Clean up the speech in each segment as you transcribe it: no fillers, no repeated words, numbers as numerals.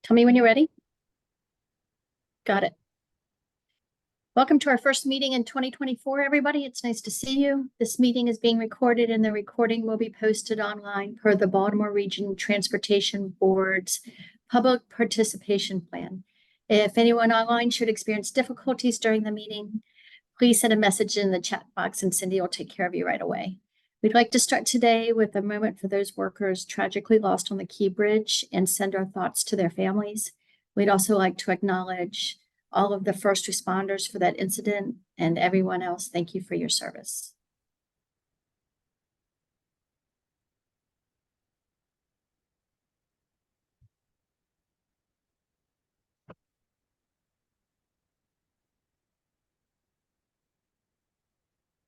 Tell me when you're ready. Got it. Welcome to our first meeting in 2024, everybody. It's nice to see you. This meeting is being recorded and the recording will be posted online per the Baltimore Region Transportation Board's Public Participation Plan. If anyone online should experience difficulties during the meeting, please send a message in the chat box and Cindy will take care of you right away. We'd like to start today with a moment for those workers tragically lost on the Key Bridge and send our thoughts to their families. We'd also like to acknowledge all of the first responders for that incident and everyone else. Thank you for your service.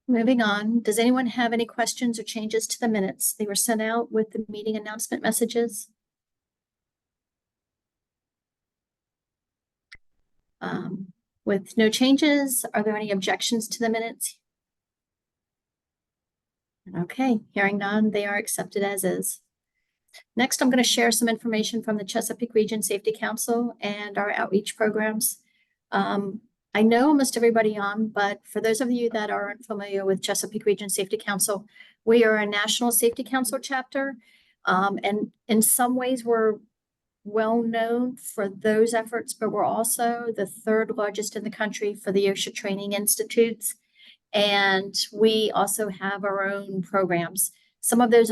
Moving on, does anyone have any questions or changes to the minutes? They were sent out with the meeting announcement messages. With no changes, are there any objections to the minutes? Okay, hearing none, they are accepted as is. Next, I'm going to share some information from the Chesapeake Region Safety Council and our outreach programs. I know almost everybody on, but for those of you that are unfamiliar with Chesapeake Region Safety Council, we are a National Safety Council chapter. And in some ways, we're well known for those efforts, but we're also the third largest in the country for the OSHA training institutes. And we also have our own programs. Some of those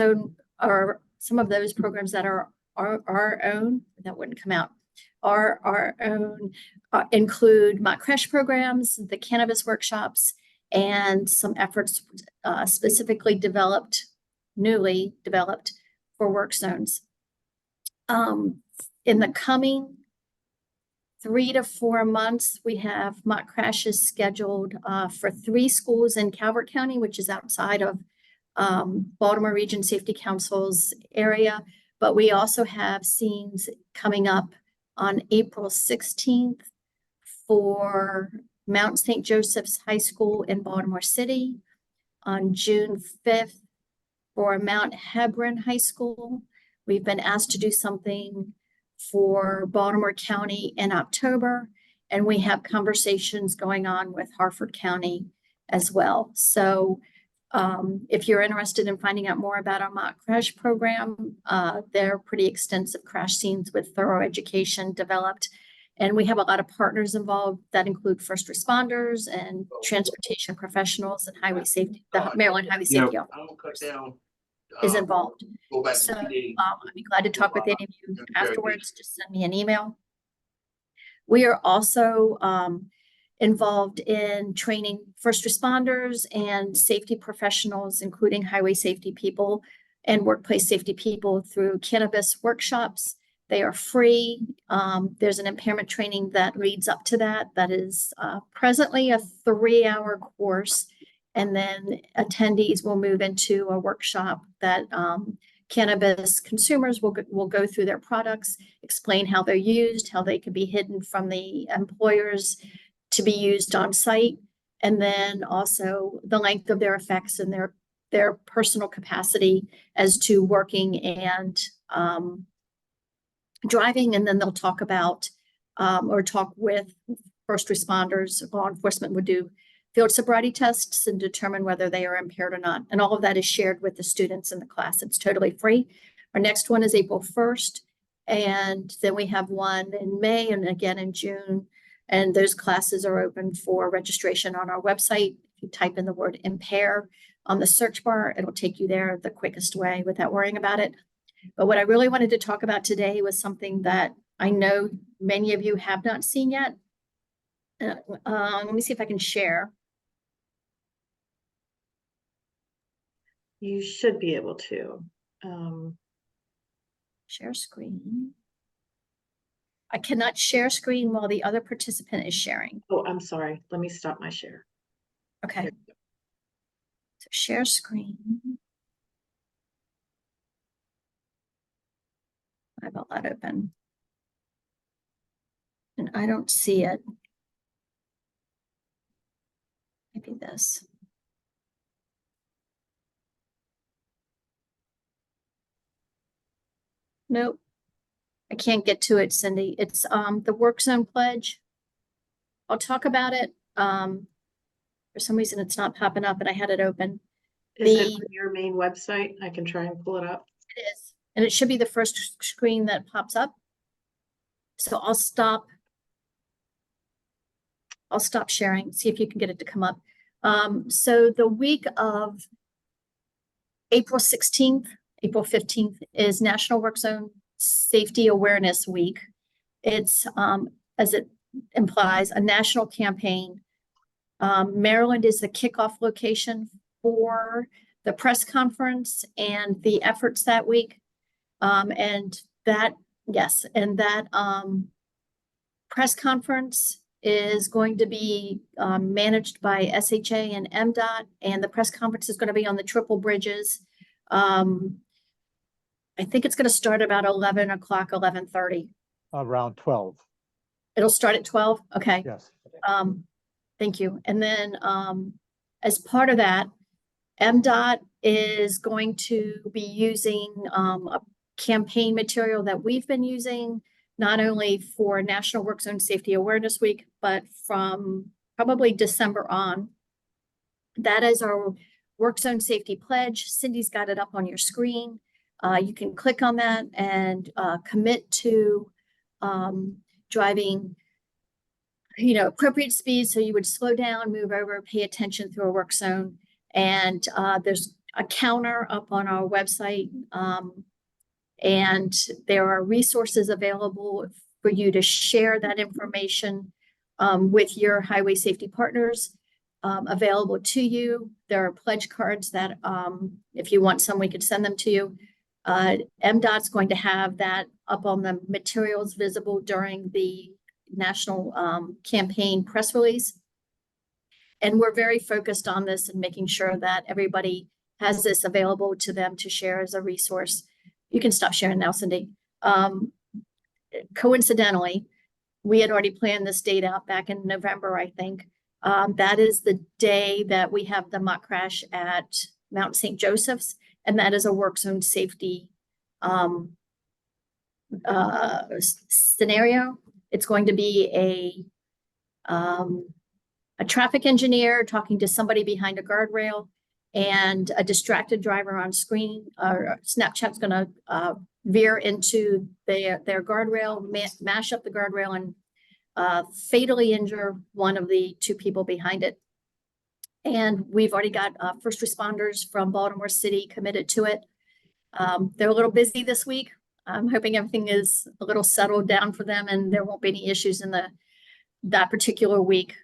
programs that are our own, that wouldn't come out, are our own, include mock crash programs, the cannabis workshops, and some efforts specifically newly developed for work zones. In the coming 3 to 4 months, we have mock crashes scheduled for 3 schools in Calvert County, which is outside of Baltimore Region Safety Council's area. But we also have scenes coming up on April 16th for Mount St. Joseph's High School in Baltimore City, on June 5th for Mount Hebron High School. We've been asked to do something for Baltimore County in October, and we have conversations going on with Harford County as well. So if you're interested in finding out more about our mock crash program, they're pretty extensive crash scenes with thorough education developed. And we have a lot of partners involved that include first responders and transportation professionals and highway safety. The Maryland Highway Safety Office is involved. So I'd be glad to talk with any of you afterwards. Just send me an email. We are also involved in training first responders and safety professionals, including highway safety people and workplace safety people, through cannabis workshops. They are free. There's an impairment training that leads up to that. That is presently a 3-hour course. And then attendees will move into a workshop that cannabis consumers will go through their products, explain how they're used, how they can be hidden from the employers to be used on site, and then also the length of their effects and their personal capacity as to working and driving. And then they'll talk about or talk with first responders. Law enforcement would do field sobriety tests and determine whether they are impaired or not. And all of that is shared with the students in the class. It's totally free. Our next one is April 1st. And then we have one in May and again in June. And those classes are open for registration on our website. If you type in the word impair on the search bar, it'll take you there the quickest way without worrying about it. But what I really wanted to talk about today was something that I know many of you have not seen yet. Let me see if I can share. You should be able to. Share screen. I cannot share screen while the other participant is sharing. Oh, I'm sorry. Let me stop my share. Okay. So share screen. I have all that open. And I don't see it. Maybe this. Nope. I can't get to it, Cindy. It's the work zone pledge. I'll talk about it. For some reason it's not popping up and I had it open. Is it on your main website? I can try and pull it up. It is, and it should be the first screen that pops up. So I'll stop sharing, see if you can get it to come up. So the week of April 16th, April 15th is National Work Zone Safety Awareness Week. It's, as it implies, a national campaign. Maryland is the kickoff location for the press conference and the efforts that week. And that press conference is going to be managed by SHA and MDOT, and the press conference is going to be on the triple bridges. I think it's going to start about 11 o'clock, 11:30. Around 12. It'll start at 12. Okay. Yes. Thank you. And then as part of that, MDOT is going to be using a campaign material that we've been using not only for National Work Zone Safety Awareness Week, but from probably December on. That is our Work Zone Safety Pledge. Cindy's got it up on your screen. You can click on that and commit to driving, appropriate speed. So you would slow down, move over, pay attention through a work zone. And there's a counter up on our website. And there are resources available for you to share that information with your highway safety partners available to you. There are pledge cards that if you want some, we could send them to you. MDOT's going to have that up on the materials visible during the national campaign press release. And we're very focused on this and making sure that everybody has this available to them to share as a resource. You can stop sharing now, Cindy. Coincidentally, we had already planned this date out back in November, I think. That is the day that we have the mock crash at Mount St. Joseph's, and that is a work zone safety scenario. It's going to be a traffic engineer talking to somebody behind a guardrail and a distracted driver on screen. Snapchat's going to veer into their guardrail, mash up the guardrail, and fatally injure one of the two people behind it. And we've already got first responders from Baltimore City committed to it. They're a little busy this week. I'm hoping everything is a little settled down for them and there won't be any issues in that particular week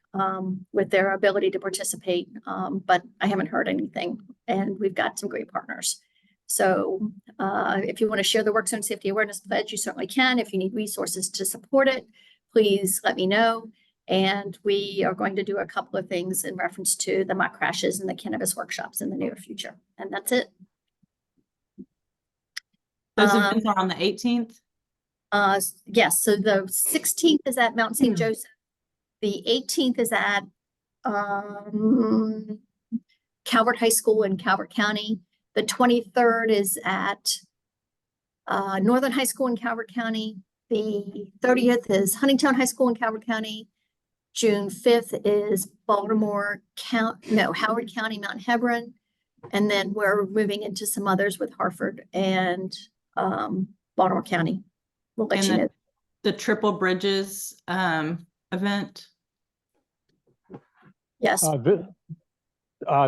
with their ability to participate. But I haven't heard anything, and we've got some great partners. So if you want to share the Work Zone Safety Awareness Pledge, you certainly can. If you need resources to support it, please let me know. And we are going to do a couple of things in reference to the mock crashes and the cannabis workshops in the near future. And that's it. Those events are on the 18th? Yes, so the 16th is at Mount St. Joseph. The 18th is at Calvert High School in Calvert County. The 23rd is at Northern High School in Calvert County. The 30th is Huntingtown High School in Calvert County. June 5th is Howard County, Mount Hebron. And then we're moving into some others with Hartford and Baltimore County. We'll let you know. The Triple Bridges event. Yes.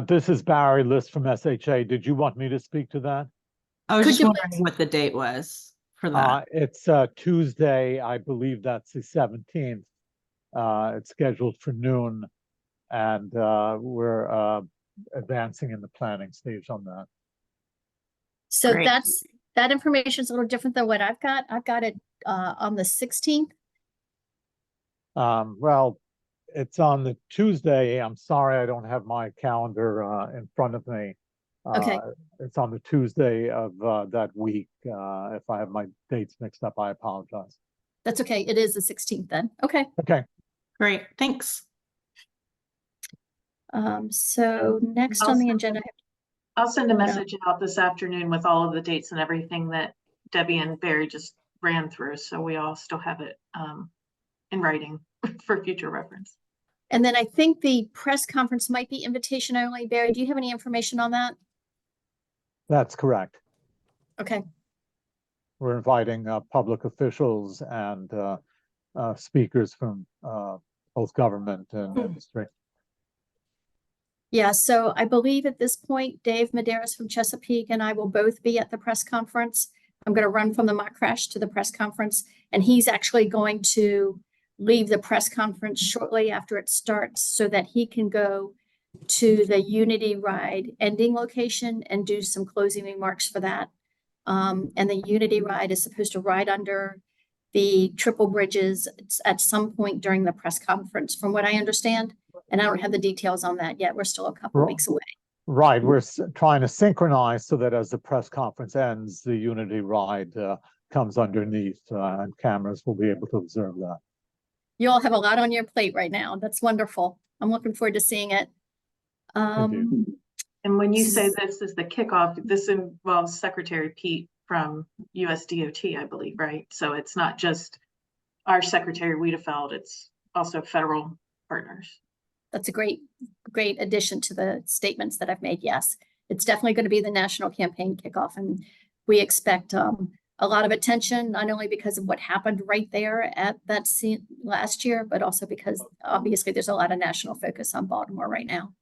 This is Barry List from SHA. Did you want me to speak to that? I was Could just you wondering please? what the date was for that. It's Tuesday, I believe that's the 17th. It's scheduled for noon, and we're advancing in the planning stage on that. So Great. that information is a little different than what I've got. I've got it on the 16th. Well, it's on the Tuesday. I'm sorry, I don't have my calendar in front of me. Okay. It's on the Tuesday of that week. If I have my dates mixed up, I apologize. That's okay. It is the 16th then. Okay. Okay. Great, thanks. So next on the agenda. I'll send a message out this afternoon with all of the dates and everything that Debbie and Barry just ran through, so we all still have it in writing for future reference. And then I think the press conference might be invitation only. Barry, do you have any information on that? That's correct. Okay, We're inviting public officials and speakers from both government and industry. yeah, so I believe at this point, Dave Medeiros from Chesapeake and I will both be at the press conference. I'm going to run from the mock crash to the press conference, and he's actually going to leave the press conference shortly after it starts so that he can go to the Unity Ride ending location and do some closing remarks for that. And the Unity Ride is supposed to ride under the triple bridges at some point during the press conference, from what I understand. And I don't have the details on that yet. We're still a couple weeks away. Right, we're trying to synchronize so that as the press conference ends, the Unity Ride comes underneath and cameras will be able to observe that. You all have a lot on your plate right now. That's wonderful. I'm looking forward to seeing it. And when you say this is the kickoff, this involves Secretary Pete from USDOT, I believe, right? So it's not just our Secretary Wiedefeld, it's also federal partners. That's a great addition to the statements that I've made. Yes, it's definitely going to be the national campaign kickoff, and we expect a lot of attention, not only because of what happened right there at that scene last year, but also because obviously there's a lot of national focus on Baltimore right now.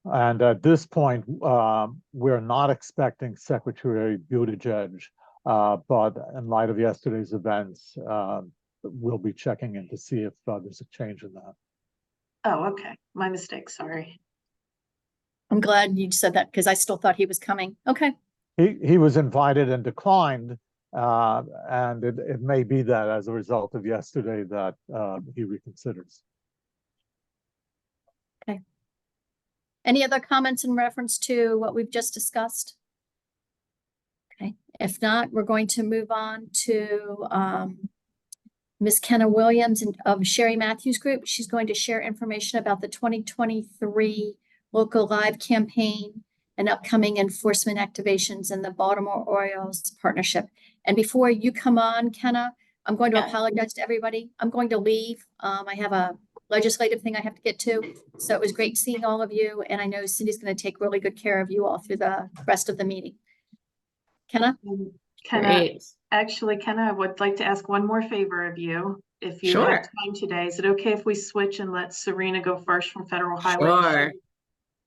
And at this point, we're not expecting Secretary Buttigieg, but in light of yesterday's events, we'll be checking in to see if there's a change in that. Oh, okay. My mistake. Sorry. I'm glad you said that because I still thought he was coming. Okay. He was invited and declined, and it may be that as a result of yesterday that he reconsiders. Okay. Any other comments in reference to what we've just discussed? Okay. If not, we're going to move on to Ms. Kenna Williams of Sherry Matthews Group. She's going to share information about the 2023 Local Live campaign and upcoming enforcement activations in the Baltimore Orioles partnership. And before you come on, Kenna, I'm going to apologize to everybody. I'm going to leave. I have a legislative thing I have to get to. So it was great seeing all of you. And I know Cindy's going to take really good care of you all through the rest of the meeting. Kenna? Kenna, I would like to ask one more favor of you. If you have time today, is it okay if we switch and let Serena go first from Federal Highway? Sure.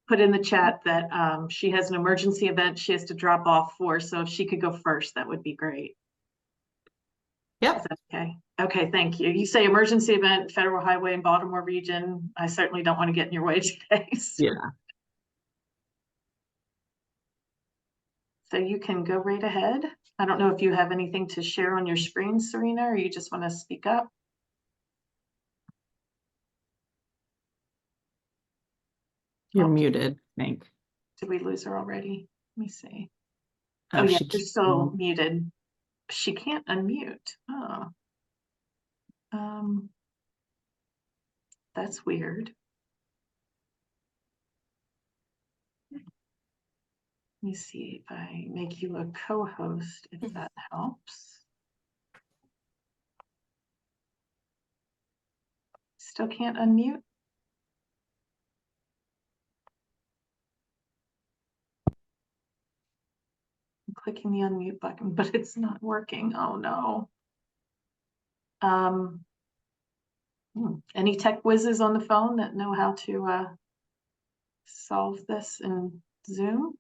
Put in the chat that she has an emergency event she has to drop off for. So if she could go first, that would be great. Yep. Is that okay? Okay, thank you. You say emergency event, Federal Highway in Baltimore region. I certainly don't want to get in your way today. So. Yeah. So you can go right ahead. I don't know if you have anything to share on your screen, Serena, or you just want to speak up. You're muted, I think. Did we lose her already? Let me see. Oh, yeah, she you're still muted. She can't unmute. Oh. That's weird. Let me see if I make you a co-host, if that helps. Still can't unmute? I'm clicking the unmute button, but it's not working. Oh no. Any tech whizzes on the phone that know how to solve this in Zoom?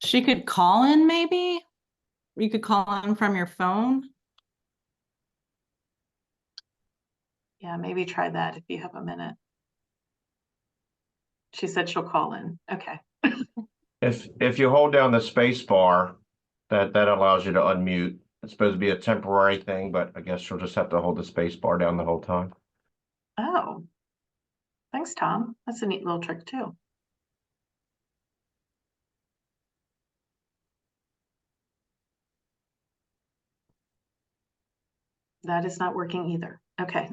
She could call in, maybe? You could call in from your phone. Yeah, maybe try that if you have a minute. She said she'll call in. Okay. If you hold down the space bar, that allows you to unmute. It's supposed to be a temporary thing, but I guess you'll just have to hold the space bar down the whole time. Oh, thanks, Tom. That's a neat little trick too. That is not working either. Okay.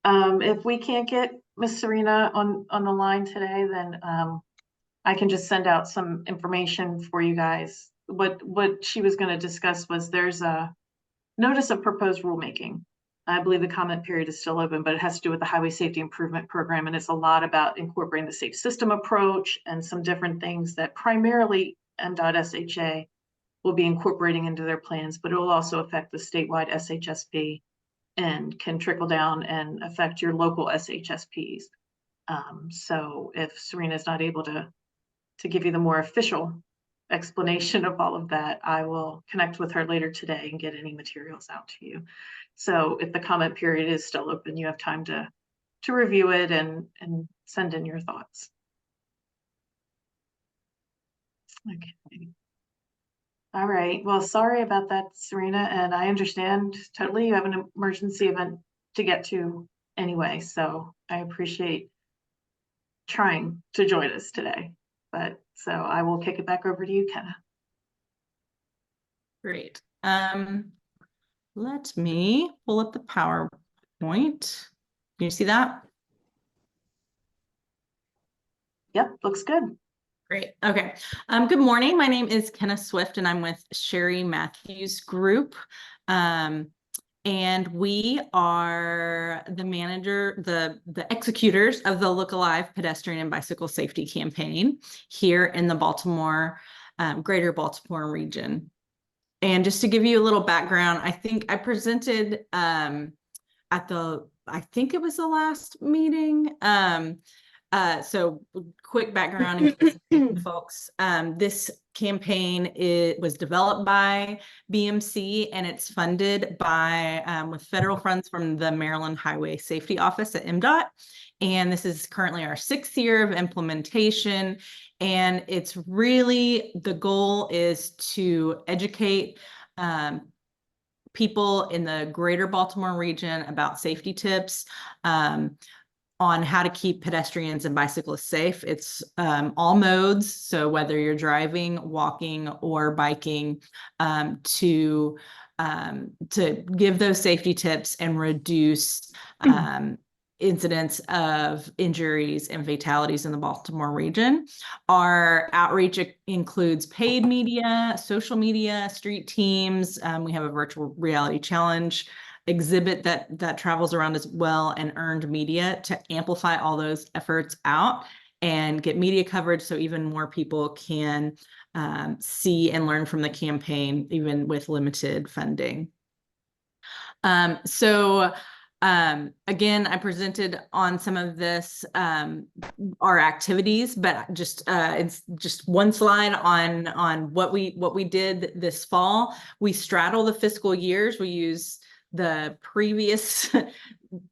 If we can't get Miss Serena on the line today, then I can just send out some information for you guys. What she was going to discuss was there's a notice of proposed rulemaking. I believe the comment period is still open, but it has to do with the Highway Safety Improvement Program, and it's a lot about incorporating the safe system approach and some different things that primarily MDOT-SHA will be incorporating into their plans, but it will also affect the statewide SHSP and can trickle down and affect your local SHSPs. So if Serena is not able to give you the more official explanation of all of that, I will connect with her later today and get any materials out to you. So if the comment period is still open, you have time to review it and send in your thoughts. Okay. All right. Well, sorry about that, Serena, and I understand totally. You have an emergency event to get to anyway, so I appreciate trying to join us today. But so I will kick it back over to you, Kenna. Great. Let me pull up the PowerPoint. Can you see that? Yep, looks good. Great. Okay. Good morning. My name is Kenna Swift, and I'm with Sherry Matthews Group. And we are the executors of the Look Alive Pedestrian and Bicycle Safety Campaign here in the Baltimore, greater Baltimore region. And just to give you a little background, I think I presented I think it was the last meeting. So quick background folks. This campaign was developed by BMC, and it's funded by with federal funds from the Maryland Highway Safety Office at MDOT. And this is currently our 6th year of implementation. And it's really, the goal is to educate people in the greater Baltimore region about safety tips, on how to keep pedestrians and bicyclists safe. It's all modes, so whether you're driving, walking, or biking, to give those safety tips and reduce incidents of injuries and fatalities in the Baltimore region. Our outreach includes paid media, social media, street teams. We have a virtual reality challenge exhibit that travels around as well, and earned media to amplify all those efforts out and get media coverage so even more people can see and learn from the campaign, even with limited funding. Again, I presented on some of this, our activities, but it's just one slide on what we did this fall. We straddle the fiscal years. We use the previous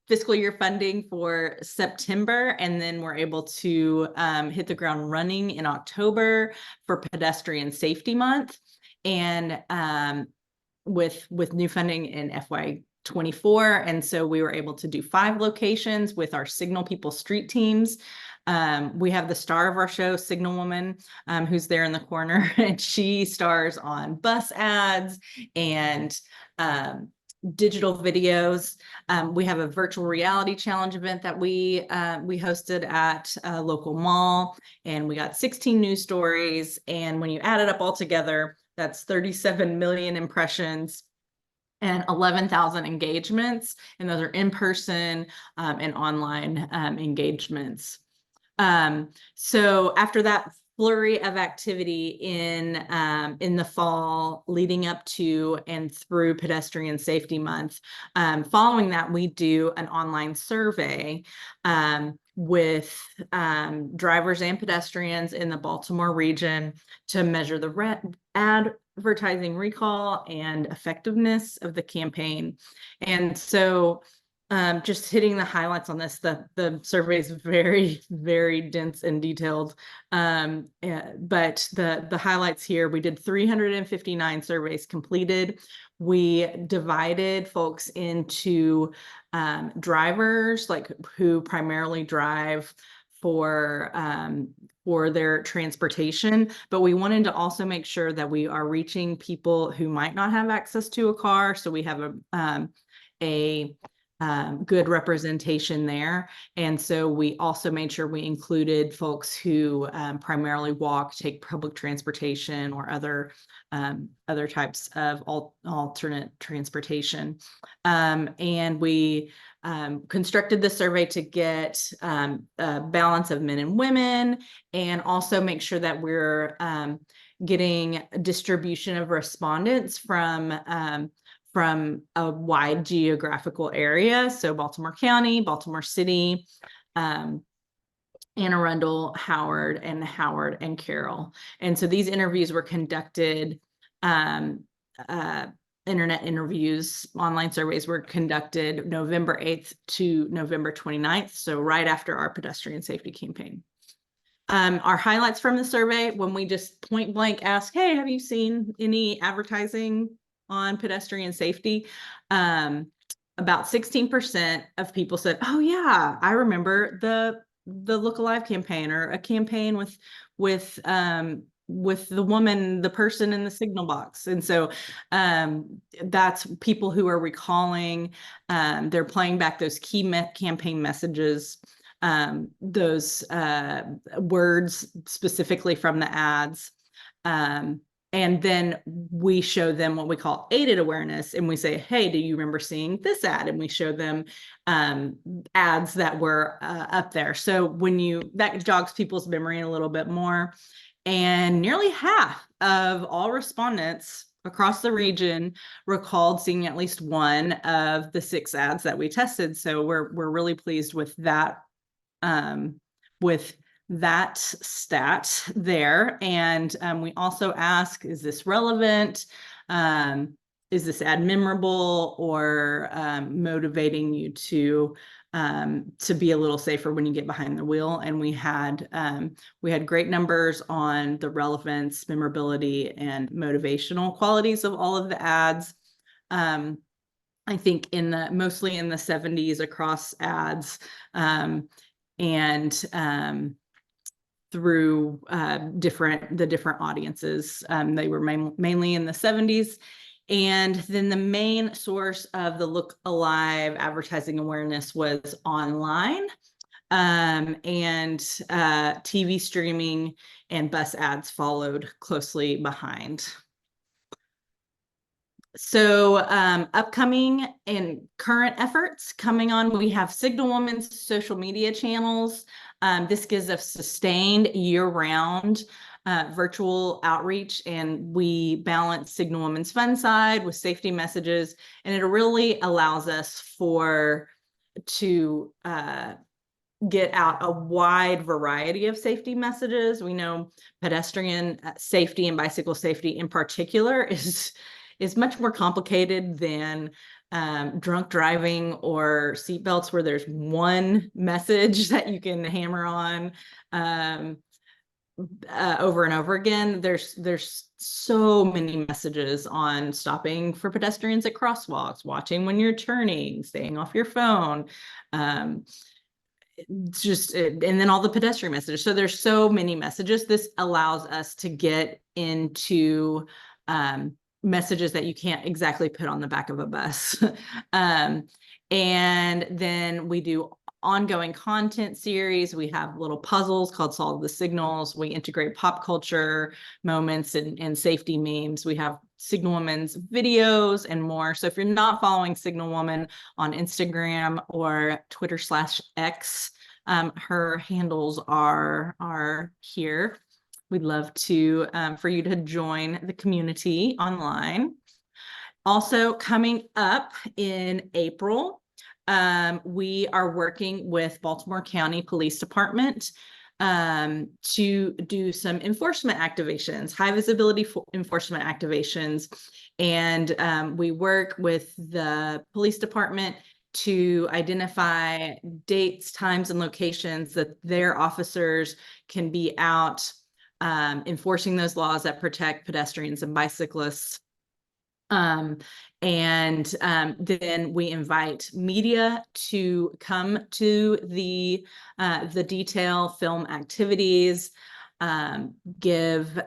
fiscal year funding for September, and then we're able to hit the ground running in October for Pedestrian Safety Month, and with new funding in FY24. And so we were able to do 5 locations with our Signal People street teams. We have the star of our show, Signal Woman, who's there in the corner, and she stars on bus ads and digital videos. We have a virtual reality challenge event that we hosted at a local mall, and we got 16 news stories. And when you add it up all together, that's 37 million impressions and 11,000 engagements. And those are in-person and online engagements. So after that flurry of activity in the fall leading up to and through Pedestrian Safety Month, following that, we do an online survey with drivers and pedestrians in the Baltimore region to measure the advertising recall and effectiveness of the campaign. And so just hitting the highlights on this, the survey is very, very dense and detailed. But the highlights here, we did 359 surveys completed. We divided folks into drivers, like who primarily drive for their transportation, but we wanted to also make sure that we are reaching people who might not have access to a car. So we have a good representation there. And so we also made sure we included folks who primarily walk, take public transportation, or other types of alternate transportation. And we constructed the survey to get a balance of men and women, and also make sure that we're getting distribution of respondents from a wide geographical area. So Baltimore County, Baltimore City, Anne Arundel, Howard, and Carroll. And so these interviews were conducted, internet interviews, online surveys were conducted November 8th to November 29th. So right after our pedestrian safety campaign. Our highlights from the survey, when we just point blank ask, hey, have you seen any advertising on pedestrian safety? About 16% of people said, oh yeah, I remember the Look Alive campaign, or a campaign with the woman, the person in the signal box. And so that's people who are recalling, they're playing back those key campaign messages, those words specifically from the ads. And then we show them what we call aided awareness. And we say, hey, do you remember seeing this ad? And we show them ads that were up there. So that jogs people's memory a little bit more. And nearly half of all respondents across the region recalled seeing at least one of the 6 ads that we tested. So we're really pleased with that stat there. And we also ask, is this relevant? Is this ad memorable, or motivating you to be a little safer when you get behind the wheel? And we had great numbers on the relevance, memorability, and motivational qualities of all of the ads. I think mostly in the 70s across ads, and through the different audiences. They were mainly in the 70s. And then the main source of the Look Alive advertising awareness was online, and TV streaming and bus ads followed closely behind. So upcoming and current efforts coming on, we have Signal Woman's social media channels. This gives us sustained year-round virtual outreach, and we balance Signal Woman's fun side with safety messages, and it really allows us to get out a wide variety of safety messages. We know pedestrian safety and bicycle safety in particular is much more complicated than drunk driving or seatbelts, where there's one message that you can hammer on over and over again. There's so many messages on stopping for pedestrians at crosswalks, watching when you're turning, staying off your phone, and then all the pedestrian messages. So there's so many messages. This allows us to get into messages that you can't exactly put on the back of a bus. And then we do ongoing content series. We have little puzzles called Solve the Signals. We integrate pop culture moments and safety memes. We have Signal Woman's videos and more. So if you're not following Signal Woman on Instagram or Twitter/X, her handles are here. We'd love to for you to join the community online. Also coming up in April, we are working with Baltimore County Police Department to do some enforcement activations, high visibility enforcement activations. And we work with the police department to identify dates, times, and locations that their officers can be out enforcing those laws that protect pedestrians and bicyclists. And then we invite media to come to the detail film activities. give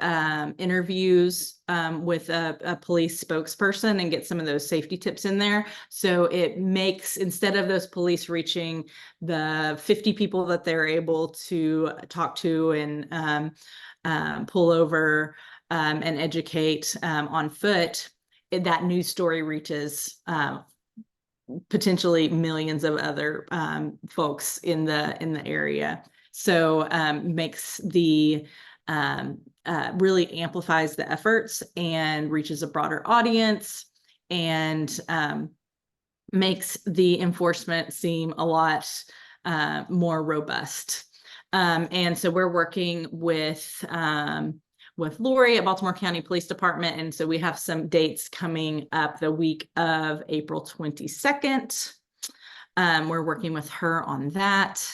interviews with a police spokesperson and get some of those safety tips in there. So it makes, instead of those police reaching the 50 people that they're able to talk to and pull over and educate on foot, that news story reaches potentially millions of other folks in the area. So makes the really amplifies the efforts and reaches a broader audience, and makes the enforcement seem a lot more robust. And so we're working with Lori at Baltimore County Police Department. And so we have some dates coming up the week of April 22nd. We're working with her on that.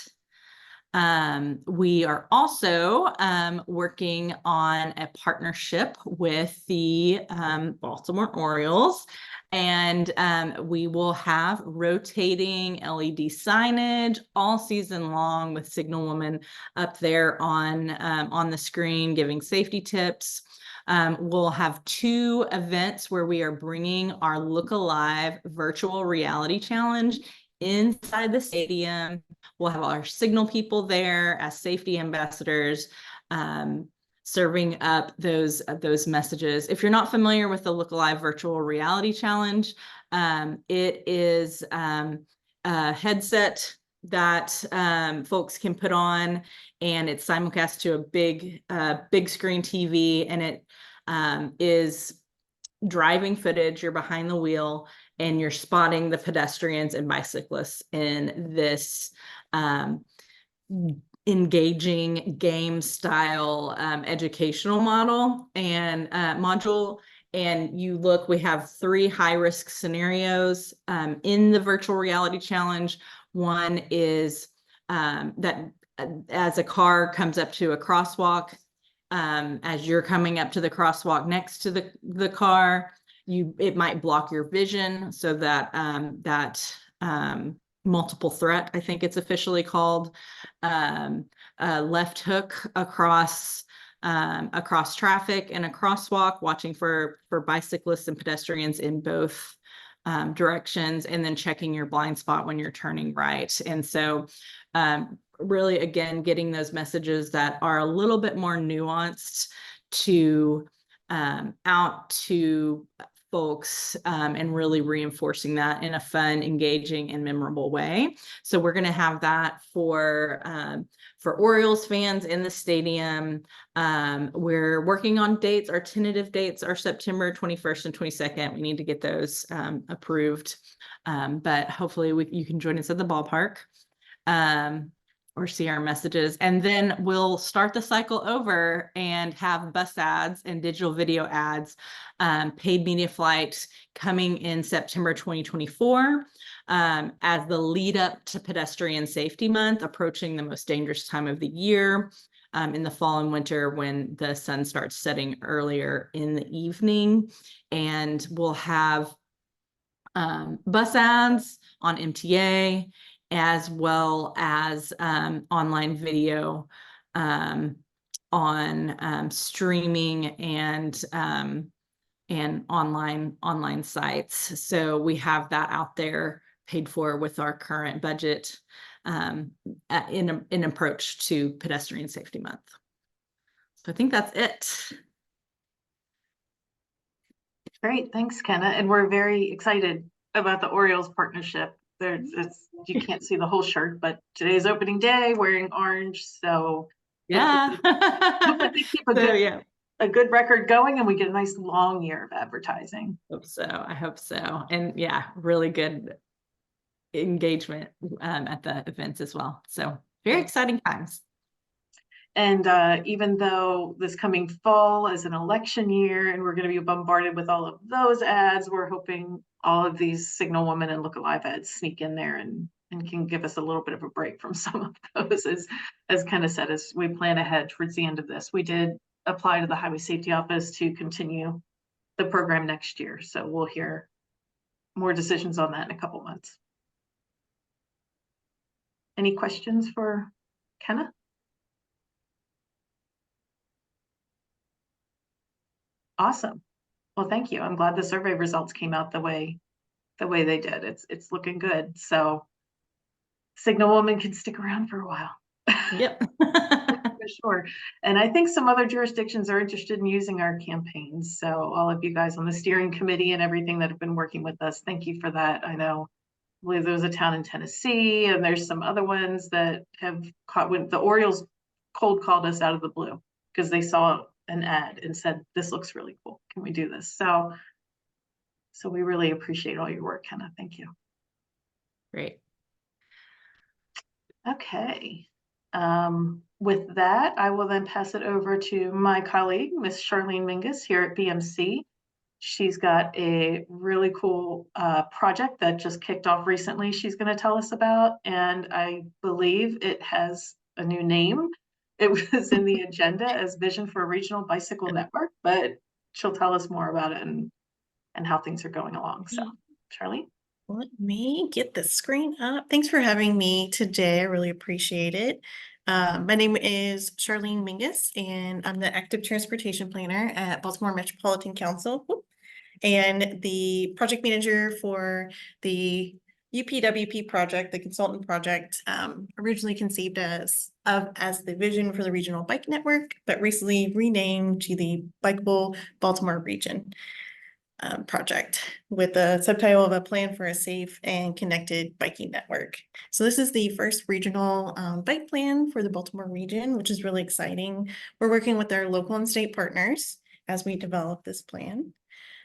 We are also working on a partnership with the Baltimore Orioles, and we will have rotating LED signage all season long with Signal Woman up there on the screen giving safety tips. We'll have 2 events where we are bringing our Look Alive virtual reality challenge inside the stadium. We'll have our Signal people there as safety ambassadors, serving up those messages. If you're not familiar with the Look Alive virtual reality challenge, it is a headset that folks can put on, and it's simulcast to a big screen TV, and it is driving footage. You're behind the wheel and you're spotting the pedestrians and bicyclists in this engaging game style educational model and module. And we have 3 high-risk scenarios in the virtual reality challenge. One is that as a car comes up to a crosswalk, as you're coming up to the crosswalk next to the car, it might block your vision, so that multiple threat, I think it's officially called, left hook across traffic and a crosswalk, watching for bicyclists and pedestrians in both directions, and then checking your blind spot when you're turning right. And so really, again, getting those messages that are a little bit more nuanced out to folks, and really reinforcing that in a fun, engaging, and memorable way. So we're going to have that for Orioles fans in the stadium. We're working on dates. Our tentative dates are September 21st and 22nd. We need to get those approved, but hopefully you can join us at the ballpark. Or see our messages, and then we'll start the cycle over and have bus ads and digital video ads, paid media flight coming in September 2024, as the lead up to Pedestrian Safety Month, approaching the most dangerous time of the year, in the fall and winter when the sun starts setting earlier in the evening. And we'll have bus ads on MTA, as well as online video on streaming and online sites. So we have that out there paid for with our current budget in approach to Pedestrian Safety Month. So I think that's it. Great, thanks, Kenna. And we're very excited about the Orioles partnership. You can't see the whole shirt, but today's opening day, wearing orange. So Yeah. hopefully they keep a good record going, and we get a nice long year of advertising. I hope so. And yeah, really good engagement at the events as well. So very exciting times. And even though this coming fall is an election year and we're going to be bombarded with all of those ads, we're hoping all of these Signal Woman and Look Alive ads sneak in there and can give us a little bit of a break from some of those, as Kenna said, as we plan ahead towards the end of this. We did apply to the Highway Safety Office to continue the program next year. So we'll hear more decisions on that in a couple months. Any questions for Kenna? Awesome. Well, thank you. I'm glad the survey results came out the way they did. It's looking good. So Signal Woman can stick around for a while. Yep. For sure. And I think some other jurisdictions are interested in using our campaigns. So all of you guys on the steering committee and everything that have been working with us, thank you for that. I know, I believe there was a town in Tennessee, and there's some other ones that have caught when the Orioles cold called us out of the blue because they saw an ad and said, this looks really cool. Can we do this? So we really appreciate all your work, Kenna. Thank you. Great. Okay. With that, I will then pass it over to my colleague, Miss Charlene Mingus here at BMC. She's got a really cool project that just kicked off recently she's going to tell us about, and I believe it has a new name. It was in the agenda as Vision for a Regional Bicycle Network, but she'll tell us more about it and how things are going along. So, Charlene? Let me get the screen up. Thanks for having me today. I really appreciate it. My name is Charlene Mingus, and I'm the Active Transportation Planner at Baltimore Metropolitan Council, and the project manager for the UPWP project, the consultant project, originally conceived as the Vision for the Regional Bike Network, but recently renamed to the Bikeable Baltimore Region project with a subtitle of A Plan for a Safe and Connected Biking Network. So this is the first regional bike plan for the Baltimore region, which is really exciting. We're working with our local and state partners as we develop this plan.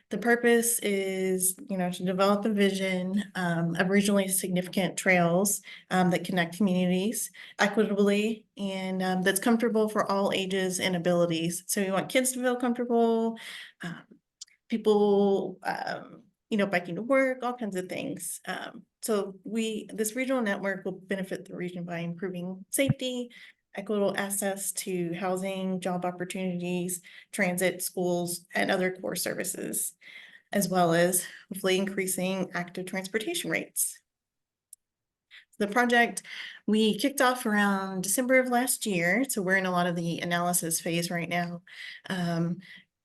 The purpose is, to develop a vision of regionally significant trails that connect communities equitably and that's comfortable for all ages and abilities. So we want kids to feel comfortable, people, biking to work, all kinds of things. So this regional network will benefit the region by improving safety, equitable access to housing, job opportunities, transit, schools, and other core services, as well as hopefully increasing active transportation rates. The project we kicked off around December of last year, so we're in a lot of the analysis phase right now.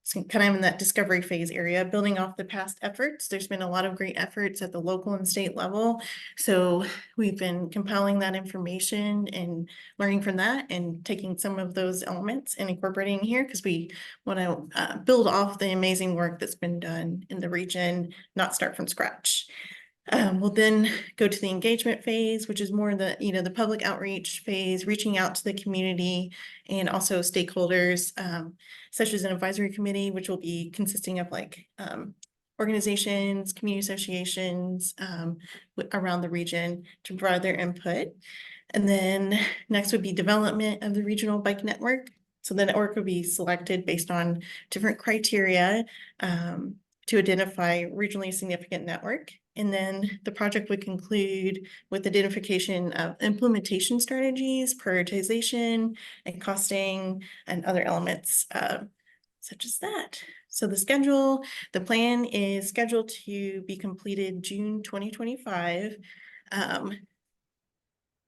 It's kind of in that discovery phase area, building off the past efforts. There's been a lot of great efforts at the local and state level. So we've been compiling that information and learning from that and taking some of those elements and incorporating here because we want to build off the amazing work that's been done in the region, not start from scratch. We'll then go to the engagement phase, which is more the public outreach phase, reaching out to the community and also stakeholders, such as an advisory committee, which will be consisting of organizations, community associations around the region to provide their input. And then next would be development of the regional bike network. So the network would be selected based on different criteria to identify regionally significant network. And then the project would conclude with identification of implementation strategies, prioritization, and costing, and other elements such as that. So the plan is scheduled to be completed June 2025,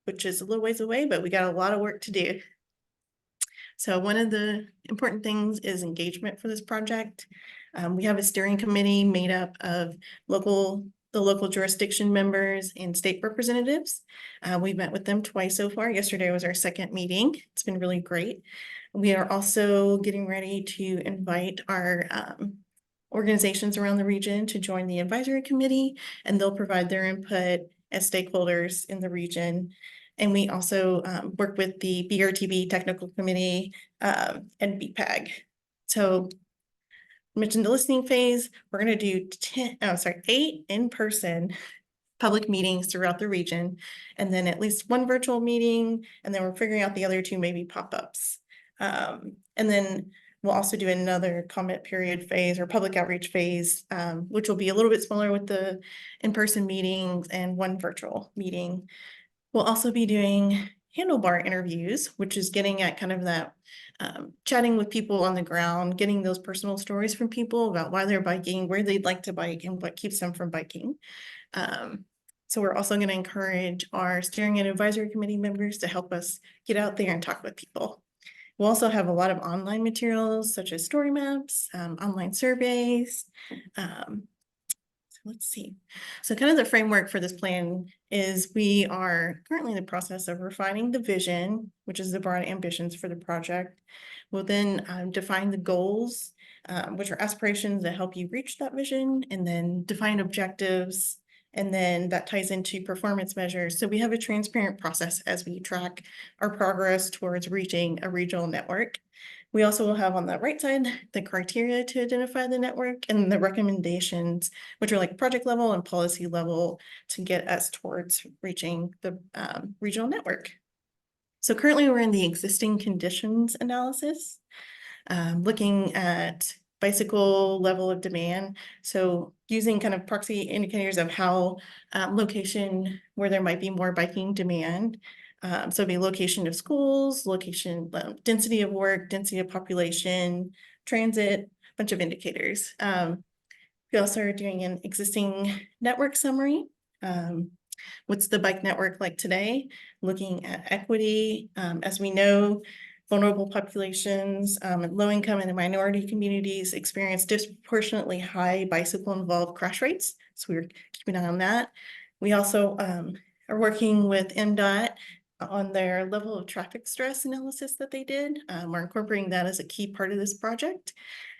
which is a little ways away, but we got a lot of work to do. So one of the important things is engagement for this project. We have a steering committee made up of the local jurisdiction members and state representatives. We've met with them twice so far. Yesterday was our second meeting. It's been really great. We are also getting ready to invite our organizations around the region to join the advisory committee, and they'll provide their input as stakeholders in the region. And we also work with the BRTB Technical Committee and BPAG. So I mentioned the listening phase. We're going to do 8 in-person public meetings throughout the region, and then at least one virtual meeting, and then we're figuring out the other 2 maybe pop-ups. And then we'll also do another comment period phase or public outreach phase, which will be a little bit smaller with the in-person meetings and one virtual meeting. We'll also be doing handlebar interviews, which is getting at kind of that chatting with people on the ground, getting those personal stories from people about why they're biking, where they'd like to bike, and what keeps them from biking. So we're also going to encourage our steering and advisory committee members to help us get out there and talk with people. We'll also have a lot of online materials such as story maps, online surveys. So let's see. So kind of the framework for this plan is we are currently in the process of refining the vision, which is the broad ambitions for the project. We'll then define the goals, which are aspirations that help you reach that vision, and then define objectives. And then that ties into performance measures. So we have a transparent process as we track our progress towards reaching a regional network. We also will have on the right side the criteria to identify the network and the recommendations, which are like project level and policy level to get us towards reaching the regional network. So currently we're in the existing conditions analysis, looking at bicycle level of demand. So using kind of proxy indicators of how location where there might be more biking demand. So it'd be location of schools, location, density of work, density of population, transit, bunch of indicators. We also are doing an existing network summary. What's the bike network like today? Looking at equity. As we know, vulnerable populations, low income and minority communities experience disproportionately high bicycle involved crash rates. So we're keeping an eye on that. We also are working with MDOT on their level of traffic stress analysis that they did. We're incorporating that as a key part of this project.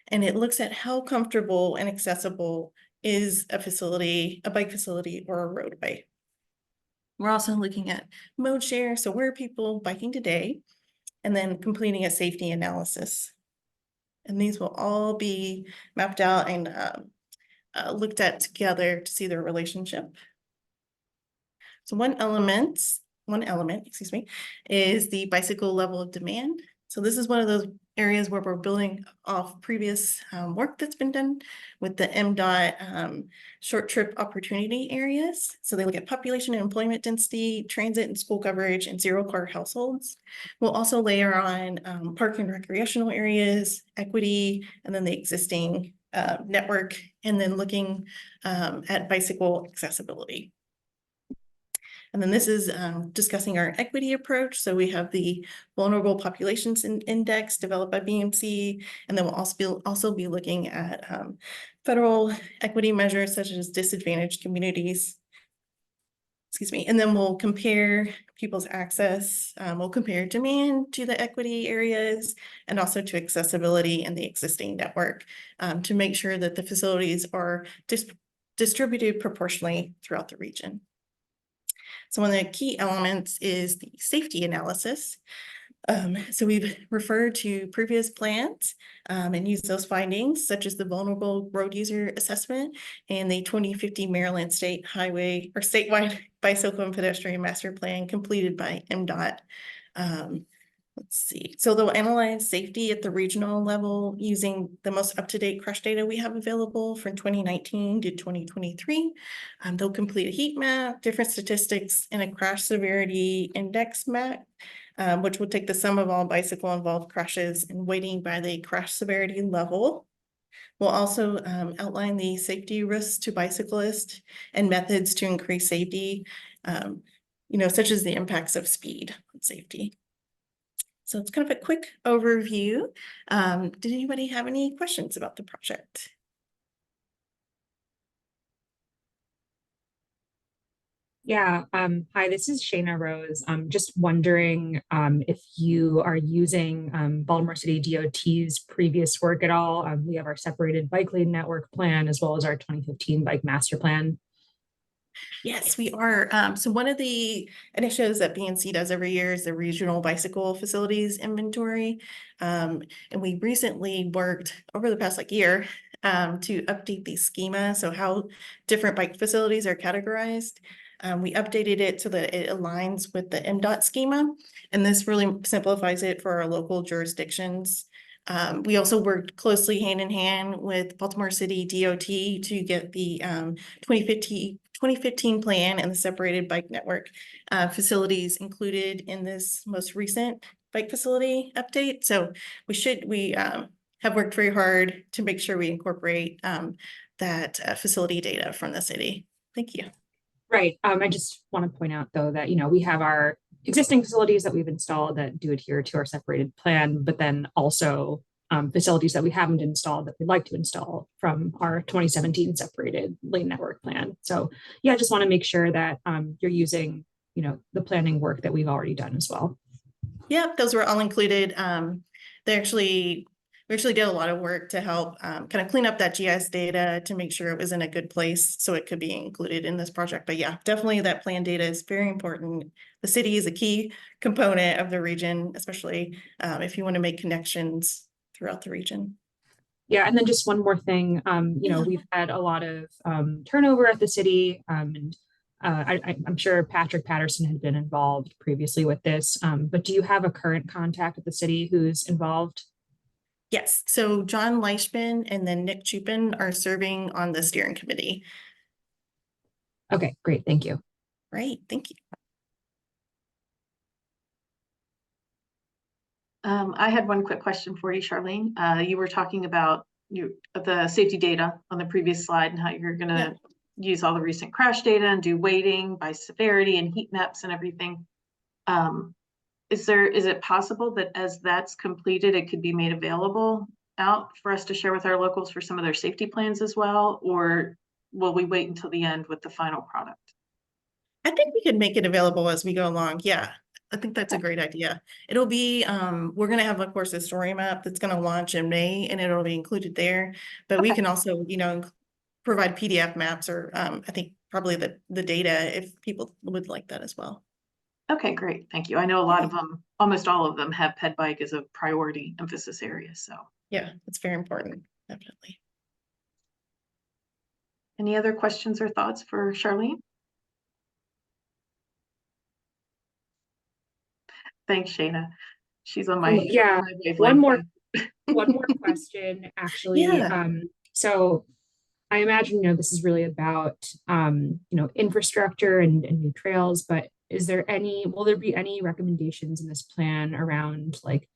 And it looks at how comfortable and accessible is a facility, a bike facility or a roadway. We're also looking at mode share. So where are people biking today? And then completing a safety analysis. And these will all be mapped out and looked at together to see their relationship. So one element, excuse me, is the bicycle level of demand. So this is one of those areas where we're building off previous work that's been done with the MDOT short trip opportunity areas. So they look at population and employment density, transit and school coverage, and zero car households. We'll also layer on park and recreational areas, equity, and then the existing network, and then looking at bicycle accessibility. And then this is discussing our equity approach. So we have the vulnerable populations index developed by BMC, and then we'll also be looking at federal equity measures such as disadvantaged communities. Excuse me. And then we'll compare people's access. We'll compare demand to the equity areas and also to accessibility in the existing network to make sure that the facilities are distributed proportionally throughout the region. So one of the key elements is the safety analysis. So we've referred to previous plans and used those findings, such as the vulnerable road user assessment and the 2050 Maryland State Highway or statewide bicycle and pedestrian master plan completed by MDOT. Let's see. So they'll analyze safety at the regional level using the most up-to-date crash data we have available from 2019 to 2023. They'll complete a heat map, different statistics, and a crash severity index map, which will take the sum of all bicycle involved crashes and weighting by the crash severity level. We'll also outline the safety risks to bicyclists and methods to increase safety, such as the impacts of speed on safety. So it's kind of a quick overview. Did anybody have any questions about the project? Yeah, hi, this is Shayna Rose. I'm just wondering if you are using Baltimore City DOT's previous work at all. We have our separated bike lane network plan as well as our 2015 bike master plan. Yes, we are. So one of the initiatives that BNC does every year is the regional bicycle facilities inventory. And we recently worked over the past year to update the schema. So how different bike facilities are categorized. We updated it so that it aligns with the MDOT schema. And this really simplifies it for our local jurisdictions. We also worked closely hand in hand with Baltimore City DOT to get the 2015 plan and the separated bike network facilities included in this most recent bike facility update. So we have worked very hard to make sure we incorporate that facility data from the city. Thank you. Right. I just want to point out though that, we have our existing facilities that we've installed that do adhere to our separated plan, but then also facilities that we haven't installed that we'd like to install from our 2017 separated lane network plan. So yeah, I just want to make sure that you're using, the planning work that we've already done as well. Yep, those were all included. We actually did a lot of work to help kind of clean up that GIS data to make sure it was in a good place so it could be included in this project. But yeah, definitely that plan data is very important. The city is a key component of the region, especially if you want to make connections throughout the region. Yeah, and then just one more thing, we've had a lot of turnover at the city, and I'm sure Patrick Patterson had been involved previously with this, but do you have a current contact at the city who's involved? Yes, so John Leishman and then Nick Chupin are serving on the steering committee. Okay, great, thank you. Right, thank you. I had one quick question for you, Charlene. You were talking about the safety data on the previous slide and how you're going to use all the recent crash data and do weighting by severity and heat maps and everything. Is it possible that as that's completed, it could be made available out for us to share with our locals for some of their safety plans as well? Or will we wait until the end with the final product? I think we could make it available as we go along. Yeah, I think that's a great idea. It'll be, we're going to have, of course, a story map that's going to launch in May and it'll be included there. But we can also, provide PDF maps or I think probably the data if people would like that as well. Okay, great. Thank you. I know a lot of them, almost all of them have ped bike as a priority emphasis area. So yeah, it's very important. Definitely. Any other questions or thoughts for Charlene? Thanks, Shayna. She's on my one more question actually. Yeah. So I imagine this is really about infrastructure and new trails, but will there be any recommendations in this plan around like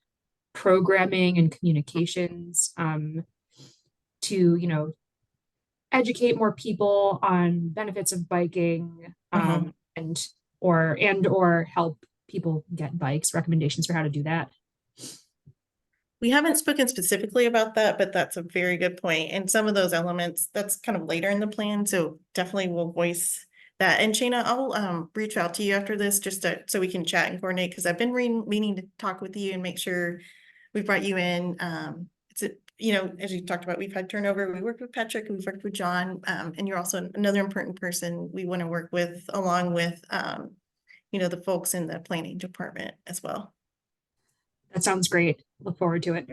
programming and communications to educate more people on benefits of biking and or help people get bikes, recommendations for how to do that? We haven't spoken specifically about that, but that's a very good point. And some of those elements, that's kind of later in the plan. So definitely we'll voice that. And Shayna, I'll reach out to you after this just so we can chat and coordinate, because I've been meaning to talk with you and make sure we brought you in. As you talked about, we've had turnover. We worked with Patrick, we've worked with John, and you're also another important person we want to work with, along with, the folks in the planning department as well. That sounds great. Look forward to it.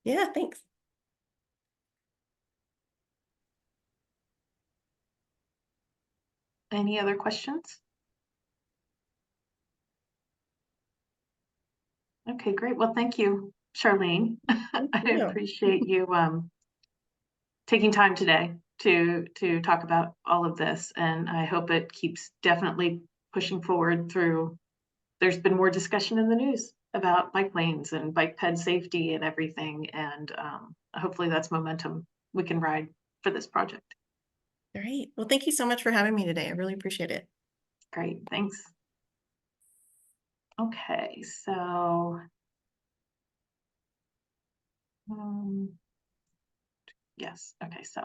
Yeah, thanks. Any other questions? Okay, great. Well, thank you, Charlene. I appreciate you taking time today to talk about all of this, and I hope it keeps definitely pushing forward through. There's been more discussion in the news about bike lanes and bike ped safety and everything, and hopefully that's momentum we can ride for this project. All right. Well, thank you so much for having me today. I really appreciate it. Great, thanks. Okay, so yes, okay, so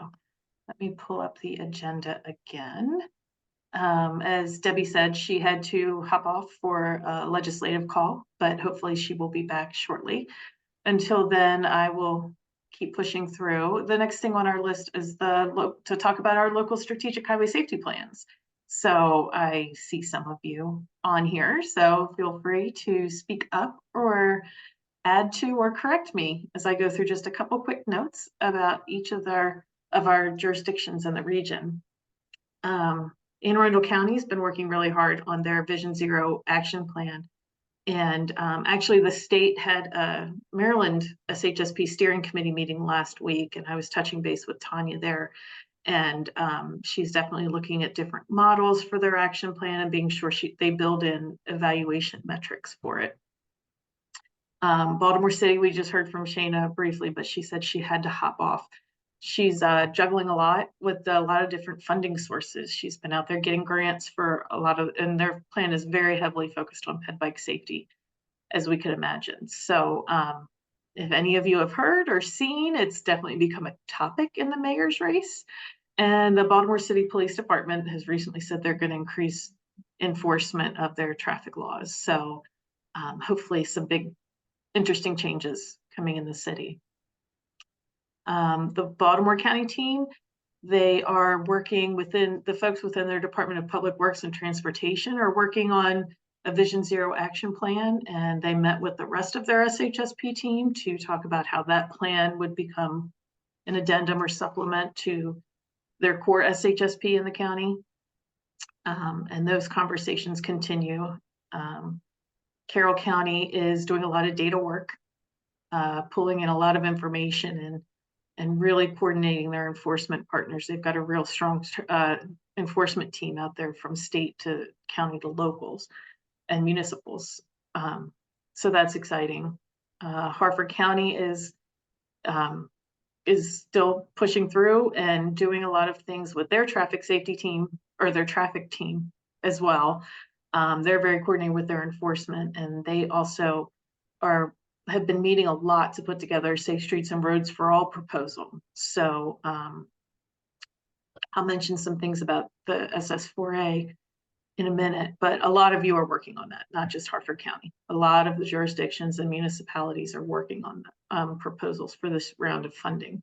let me pull up the agenda again. As Debbie said, she had to hop off for a legislative call, but hopefully she will be back shortly. Until then, I will keep pushing through. The next thing on our list is to talk about our local strategic highway safety plans. So I see some of you on here, so feel free to speak up or add to or correct me as I go through just a couple quick notes about each of our jurisdictions in the region. Anne Arundel County has been working really hard on their Vision Zero action plan. And actually the state had a Maryland SHSP steering committee meeting last week, and I was touching base with Tanya there. And she's definitely looking at different models for their action plan and being sure they build in evaluation metrics for it. Baltimore City, we just heard from Shayna briefly, but she said she had to hop off. She's juggling a lot with a lot of different funding sources. She's been out there getting grants for a lot of, and their plan is very heavily focused on ped bike safety, as we could imagine. So if any of you have heard or seen, it's definitely become a topic in the mayor's race. And the Baltimore City Police Department has recently said they're going to increase enforcement of their traffic laws. So hopefully some big, interesting changes coming in the city. The Baltimore County team, they are working within, the folks within their Department of Public Works and Transportation are working on a Vision Zero action plan, and they met with the rest of their SHSP team to talk about how that plan would become an addendum or supplement to their core SHSP in the county. And those conversations continue. Carroll County is doing a lot of data work, pulling in a lot of information and really coordinating their enforcement partners. They've got a real strong enforcement team out there from state to county to locals and municipals. So that's exciting. Harford County is still pushing through and doing a lot of things with their traffic safety team or their traffic team as well. They're very coordinated with their enforcement, and they also have been meeting a lot to put together Safe Streets and Roads for All proposal. So I'll mention some things about the SS4A in a minute, but a lot of you are working on that, not just Harford County. A lot of the jurisdictions and municipalities are working on proposals for this round of funding.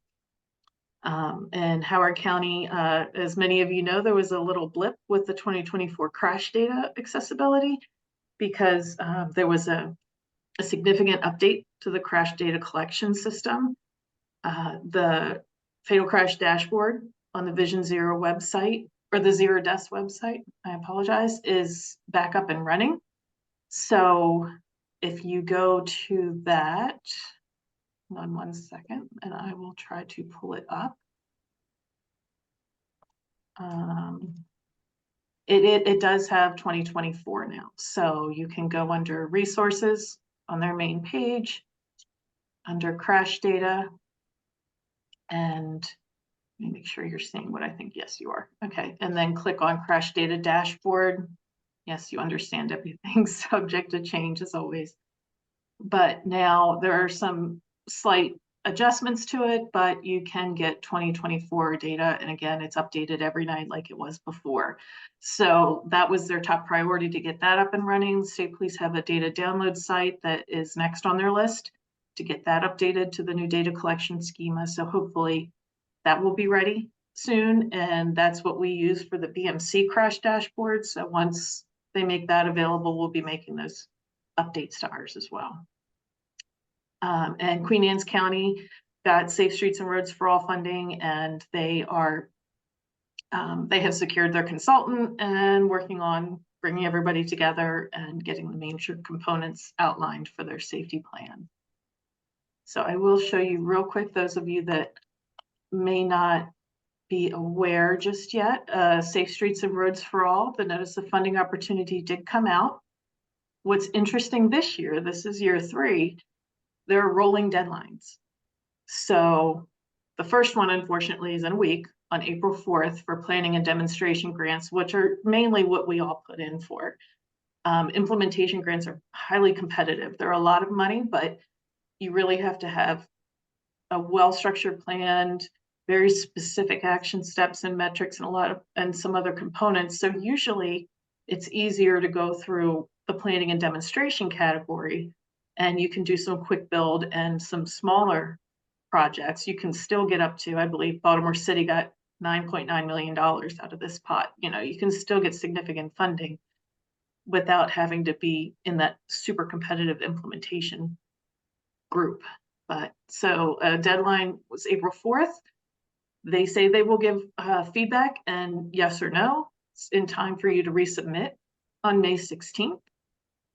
And Howard County, as many of you know, there was a little blip with the 2024 crash data accessibility because there was a significant update to the crash data collection system. The fatal crash dashboard on the Vision Zero website, or the Zero Deaths website, I apologize, is back up and running. So if you go to that, hold on 1 second, and I will try to pull it up. It does have 2024 now. So you can go under resources on their main page, under crash data, and let me make sure you're seeing what I think. Yes, you are. Okay, and then click on crash data dashboard. Yes, you understand everything's subject to change as always. But now there are some slight adjustments to it, but you can get 2024 data. And again, it's updated every night like it was before. So that was their top priority, to get that up and running. State Police have a data download site that is next on their list to get that updated to the new data collection schema. So hopefully that will be ready soon. And that's what we use for the BMC crash dashboard. So once they make that available, we'll be making those updates to ours as well. And Queen Anne's County got Safe Streets and Roads for All funding, and they are they have secured their consultant and working on bringing everybody together and getting the major components outlined for their safety plan. So I will show you real quick, those of you that may not be aware just yet, Safe Streets and Roads for All, the notice of funding opportunity did come out. What's interesting this year, this is year 3, there are rolling deadlines. So the first one, unfortunately, is in a week on April 4th for planning and demonstration grants, which are mainly what we all put in for. Implementation grants are highly competitive. They're a lot of money, but you really have to have a well-structured plan, very specific action steps and metrics, and some other components. So usually it's easier to go through the planning and demonstration category, and you can do some quick build and some smaller projects. You can still get up to, I believe Baltimore City got $9.9 million out of this pot. You know, you can still get significant funding without having to be in that super competitive implementation group. But so a deadline was April 4th. They say they will give feedback and yes or no in time for you to resubmit on May 16th.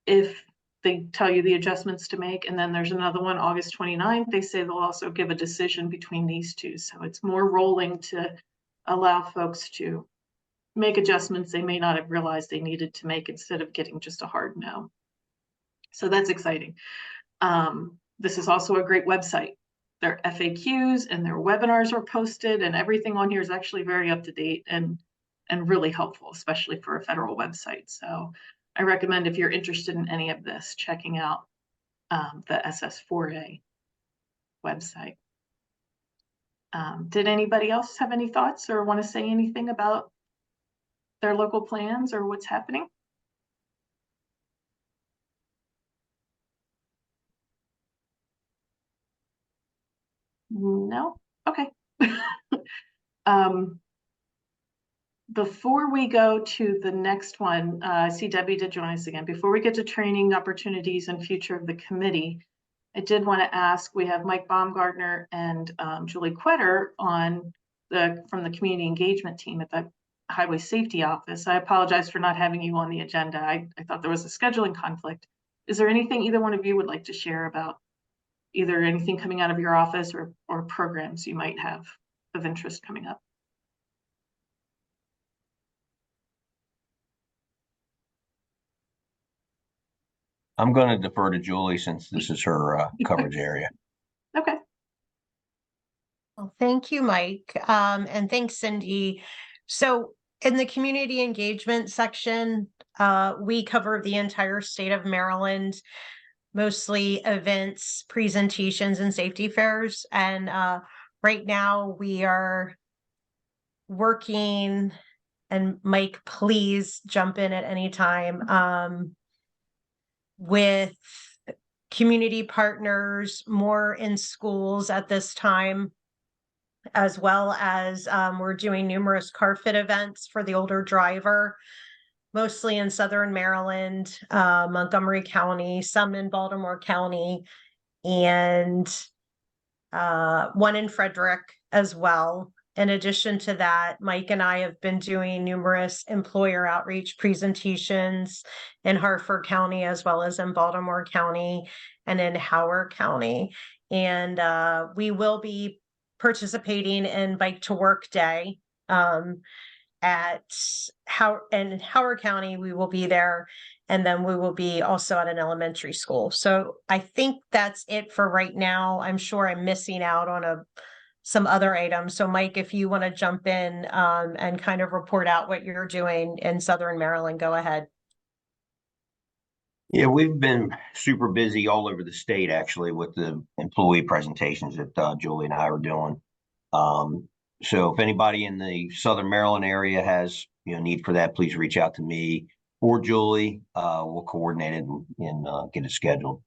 If they tell you the adjustments to make, and then there's another one, August 29th, they say they'll also give a decision between these two. So it's more rolling to allow folks to make adjustments they may not have realized they needed to make instead of getting just a hard no. So that's exciting. This is also a great website. their FAQs and their webinars are posted, and everything on here is actually very up to date and really helpful, especially for a federal website. So I recommend, if you're interested in any of this, checking out the SS4A website. Did anybody else have any thoughts or want to say anything about their local plans or what's happening? No? Okay. Before we go to the next one, I see Debbie did join us again. Before we get to training opportunities and future of the committee, I did want to ask, we have Mike Baumgartner and Julie Quetter on from the community engagement team at the Highway Safety Office. I apologize for not having you on the agenda. I thought there was a scheduling conflict. Is there anything either one of you would like to share about either anything coming out of your office or programs you might have of interest coming up? I'm going to defer to Julie since this is her coverage area. Okay. Well, thank you, Mike. And thanks, Cindy. So in the community engagement section, we cover the entire state of Maryland, mostly events, presentations, and safety fairs. And right now we are working, and Mike, please jump in at any time, with community partners, more in schools at this time, as well as we're doing numerous car fit events for the older driver, mostly in Southern Maryland, Montgomery County, some in Baltimore County, and one in Frederick as well. In addition to that, Mike and I have been doing numerous employer outreach presentations in Harford County, as well as in Baltimore County and in Howard County. And we will be participating in Bike to Work Day at Howard County. We will be there, and then we will be also at an elementary school. So I think that's it for right now. I'm sure I'm missing out on some other items. So Mike, if you want to jump in and kind of report out what you're doing in Southern Maryland, go ahead. Yeah, we've been super busy all over the state, actually, with the employee presentations that Julie and I are doing. So if anybody in the Southern Maryland area has need for that, please reach out to me or Julie. We'll coordinate it and get it scheduled.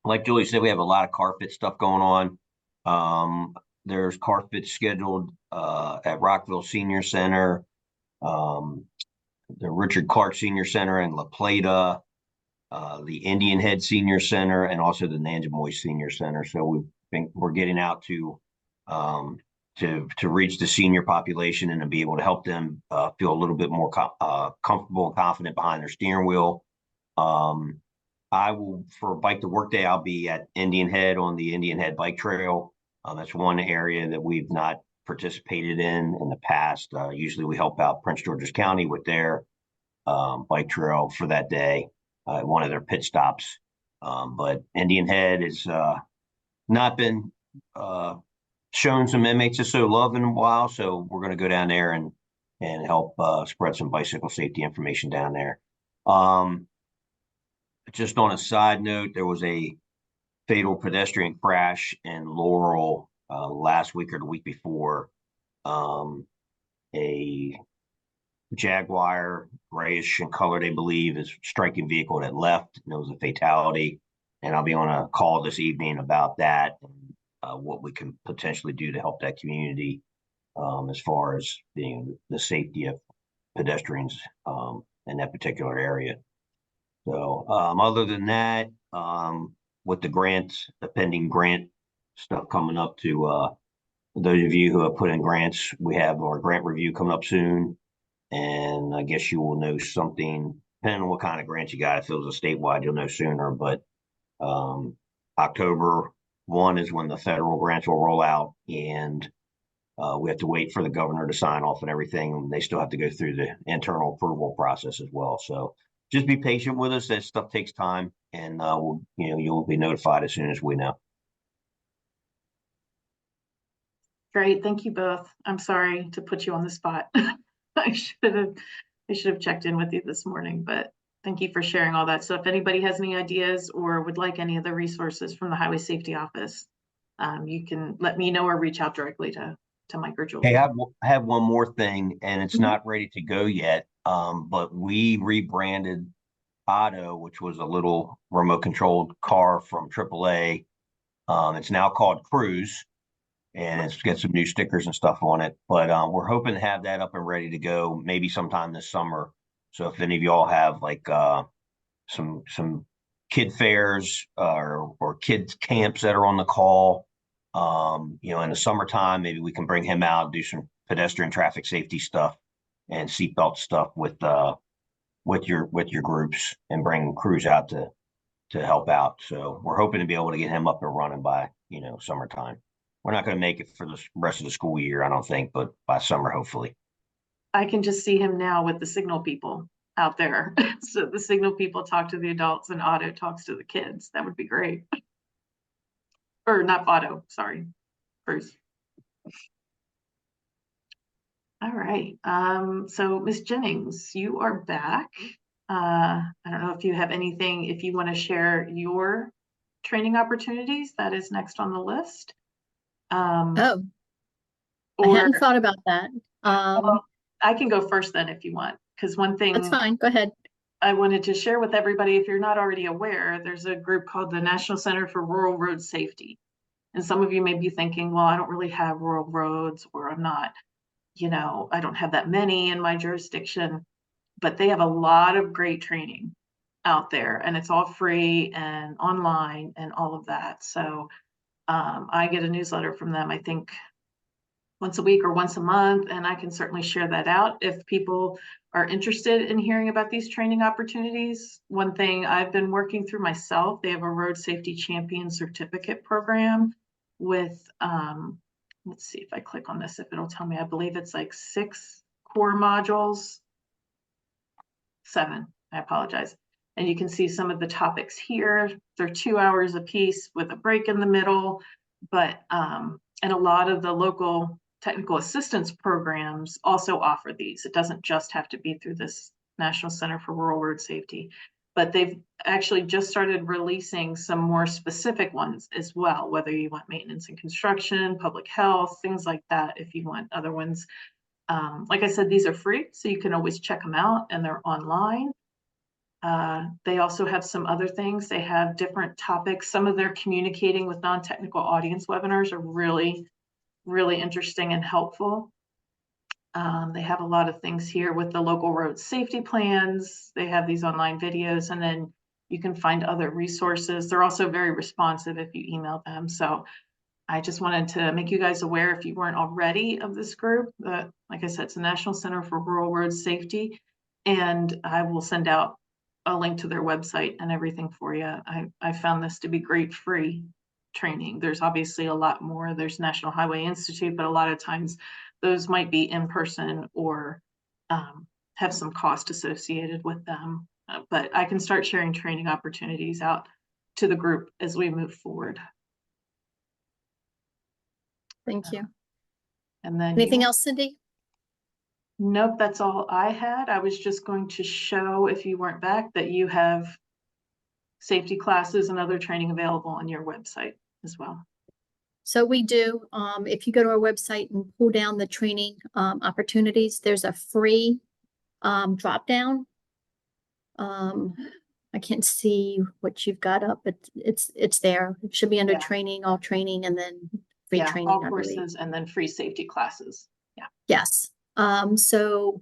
Like Julie said, we have a lot of car fit stuff going on. There's car fit scheduled at Rockville Senior Center, the Richard Clark Senior Center in La Plata, the Indian Head Senior Center, and also the Nanjemoy Senior Center. So we're getting out to reach the senior population and to be able to help them feel a little bit more comfortable and confident behind their steering wheel. I will, for Bike to Work Day, I'll be at Indian Head on the Indian Head Bike Trail. That's one area that we've not participated in the past. Usually we help out Prince George's County with their bike trail for that day, one of their pit stops. But Indian Head has not been shown some MHSO love in a while, so we're going to go down there and help spread some bicycle safety information down there. Just on a side note, there was a fatal pedestrian crash in Laurel last week or the week before. A Jaguar, grayish in color, they believe, is striking vehicle that left, and it was a fatality. And I'll be on a call this evening about that and what we can potentially do to help that community as far as the safety of pedestrians in that particular area. So other than that, with the grants, the pending grant stuff coming up to those of you who have put in grants, we have our grant review coming up soon. And I guess you will know something, depending on what kind of grant you got. If it was a statewide, you'll know sooner. But October 1 is when the federal grants will roll out. And we have to wait for the governor to sign off and everything. And they still have to go through the internal approval process as well. So just be patient with us. That stuff takes time. and you'll be notified as soon as we know. Great, thank you both. I'm sorry to put you on the spot. I should have checked in with you this morning, but thank you for sharing all that. So if anybody has any ideas or would like any of the resources from the Highway Safety Office, you can let me know or reach out directly to Mike or Julie. Hey, I have one more thing, and it's Mhm. not ready to go yet. But we rebranded Otto, which was a little remote controlled car from AAA. It's now called Cruise, and it's got some new stickers and stuff on it. But we're hoping to have that up and ready to go maybe sometime this summer. So if any of y'all have like some kid fairs or kids camps that are on the call, in the summertime, maybe we can bring him out, do some pedestrian traffic safety stuff and seatbelt stuff with your groups, and bring crews out to help out. So we're hoping to be able to get him up and running by summertime. We're not going to make it for the rest of the school year, I don't think, but by summer, hopefully. I can just see him now with the signal people out there. So the signal people talk to the adults and Otto talks to the kids. That would be great. Or not Otto, sorry, Bruce. All right, so Ms. Jennings, you are back. I don't know if you have anything, if you want to share your training opportunities, that is next on the list. Oh, I Or hadn't thought about that. I can go first then if you want, because one thing That's fine. Go ahead. I wanted to share with everybody, if you're not already aware, there's a group called the National Center for Rural Road Safety. And some of you may be thinking, well, I don't really have rural roads, or I'm not, I don't have that many in my jurisdiction, but they have a lot of great training out there, and it's all free and online and all of that. So I get a newsletter from them, I think once a week or once a month, and I can certainly share that out if people are interested in hearing about these training opportunities. One thing I've been working through myself, they have a road safety champion certificate program with, let's see if I click on this, if it'll tell me, I believe it's like 6 core modules, 7, I apologize. And you can see some of the topics here. They're 2 hours a piece with a break in the middle, but, and a lot of the local technical assistance programs also offer these. It doesn't just have to be through this National Center for Rural Road Safety, but they've actually just started releasing some more specific ones as well, whether you want maintenance and construction, public health, things like that. If you want other ones, like I said, these are free, so you can always check them out, and they're online. They also have some other things. They have different topics. Some of their communicating with non-technical audience webinars are really interesting and helpful. They have a lot of things here with the local road safety plans. They have these online videos, and then you can find other resources. They're also very responsive if you email them. So I just wanted to make you guys aware, if you weren't already, of this group. Like I said, it's the National Center for Rural Road Safety, and I will send out a link to their website and everything for you. I found this to be great free training. There's obviously a lot more. There's National Highway Institute, but a lot of times those might be in person or have some cost associated with them. But I can start sharing training opportunities out to the group as we move forward. Thank you. And then Anything else, Cindy? Nope, that's all I had. I was just going to show, if you weren't back, that you have safety classes and other training available on your website as well. So we do, if you go to our website and pull down the training opportunities, there's a free drop down. I can't see what you've got up, but it's there. It should be under Yeah. training, all training, and then free Yeah, training, all I believe. courses and then free safety classes. Yeah. Yes. So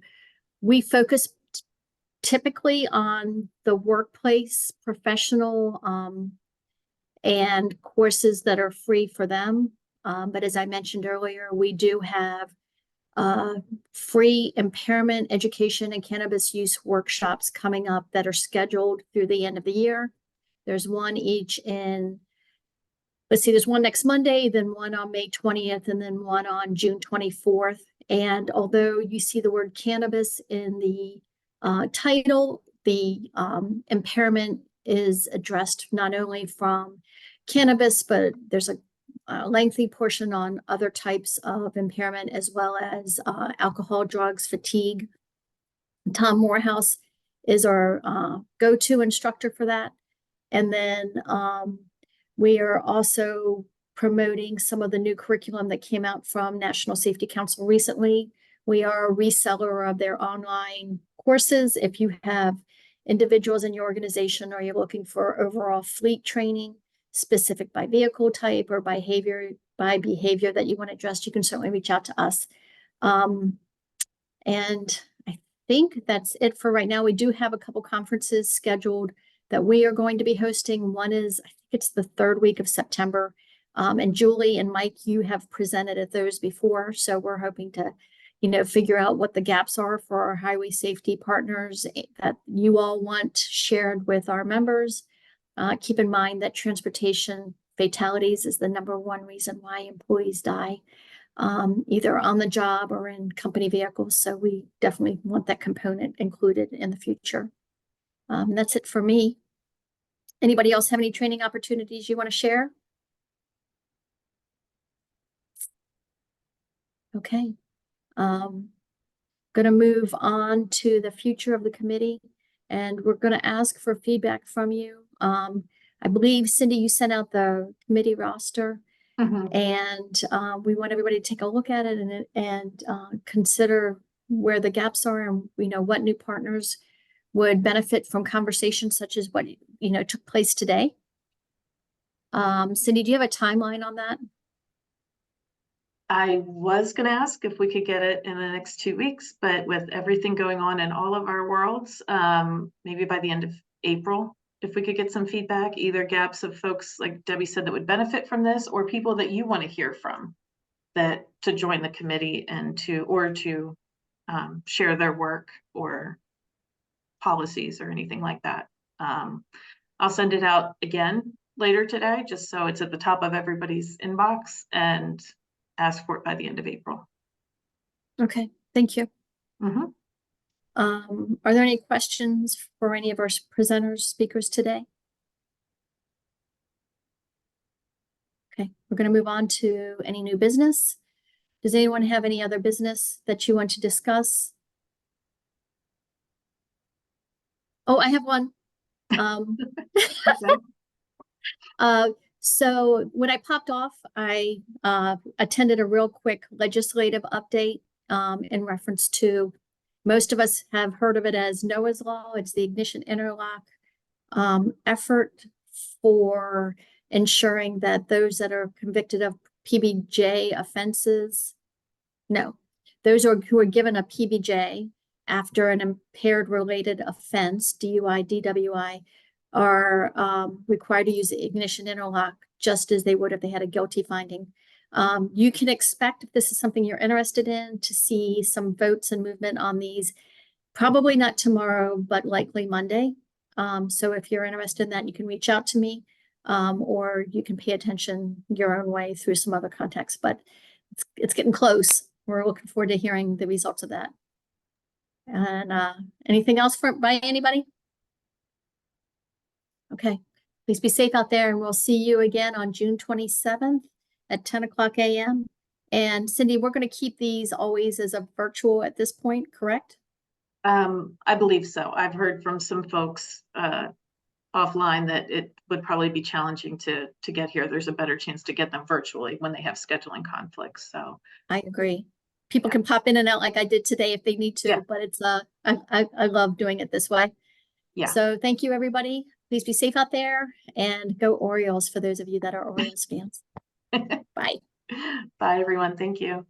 we focus typically on the workplace, professional, and courses that are free for them. But as I mentioned earlier, we do have free impairment education and cannabis use workshops coming up that are scheduled through the end of the year. There's one each in, let's see, there's one next Monday, then one on May 20th, and then one on June 24th. And although you see the word cannabis in the title, the impairment is addressed not only from cannabis, but there's a lengthy portion on other types of impairment as well as alcohol, drugs, fatigue. Tom Morehouse is our go-to instructor for that. And then we are also promoting some of the new curriculum that came out from National Safety Council recently. We are a reseller of their online courses. If you have individuals in your organization or you're looking for overall fleet training, specific by vehicle type or by behavior that you want addressed, you can certainly reach out to us. And I think that's it for right now. We do have a couple conferences scheduled that we are going to be hosting. One is, I think it's the third week of September. And Julie and Mike, you have presented at those before. So we're hoping to, figure out what the gaps are for our highway safety partners that you all want shared with our members. Keep in mind that transportation fatalities is the #1 reason why employees die, either on the job or in company vehicles. So we definitely want that component included in the future. That's it for me. Anybody else have any training opportunities you want to share? Okay. Going to move on to the future of the committee, and we're going to ask for feedback from you. I believe, Cindy, you sent out the committee roster, and we want everybody to take a look at it and consider where the gaps are and, what new partners would benefit from conversations such as what, took place today. Cindy, do you have a timeline on that? I was going to ask if we could get it in the next 2 weeks, but with everything going on in all of our worlds, maybe by the end of April, if we could get some feedback, either gaps of folks, like Debbie said, that would benefit from this, or people that you want to hear from that to join the committee and to share their work or policies or anything like that. I'll send it out again later today, just so it's at the top of everybody's inbox, and ask for it by the end of April. Okay, thank you. Are there any questions for any of our presenters, speakers today? Okay, we're going to move on to any new business. Does anyone have any other business that you want to discuss? Oh, I have one. So when I popped off, I attended a real quick legislative update in reference to, most of us have heard of it as Noah's Law. It's the ignition interlock effort for ensuring that those that are convicted of PBJ offenses, those who are given a PBJ after an impaired related offense, DUI, DWI, are required to use the ignition interlock just as they would if they had a guilty finding. You can expect, if this is something you're interested in, to see some votes and movement on these, probably not tomorrow, but likely Monday. So if you're interested in that, you can reach out to me, or you can pay attention your own way through some other contacts, but it's getting close. We're looking forward to hearing the results of that. And anything else by anybody? Okay, please be safe out there, and we'll see you again on June 27th at 10:00 a.m. And Cindy, we're going to keep these always as a virtual at this point, correct? I believe so. I've heard from some folks offline that it would probably be challenging to get here. There's a better chance to get them virtually when they have scheduling conflicts. So I agree. People can pop in and out like I did today if they need to, but it's I love doing it this way. Yeah. So thank you, everybody. Please be safe out there, and go Orioles for those of you that are Orioles fans. Bye. Bye, everyone. Thank you.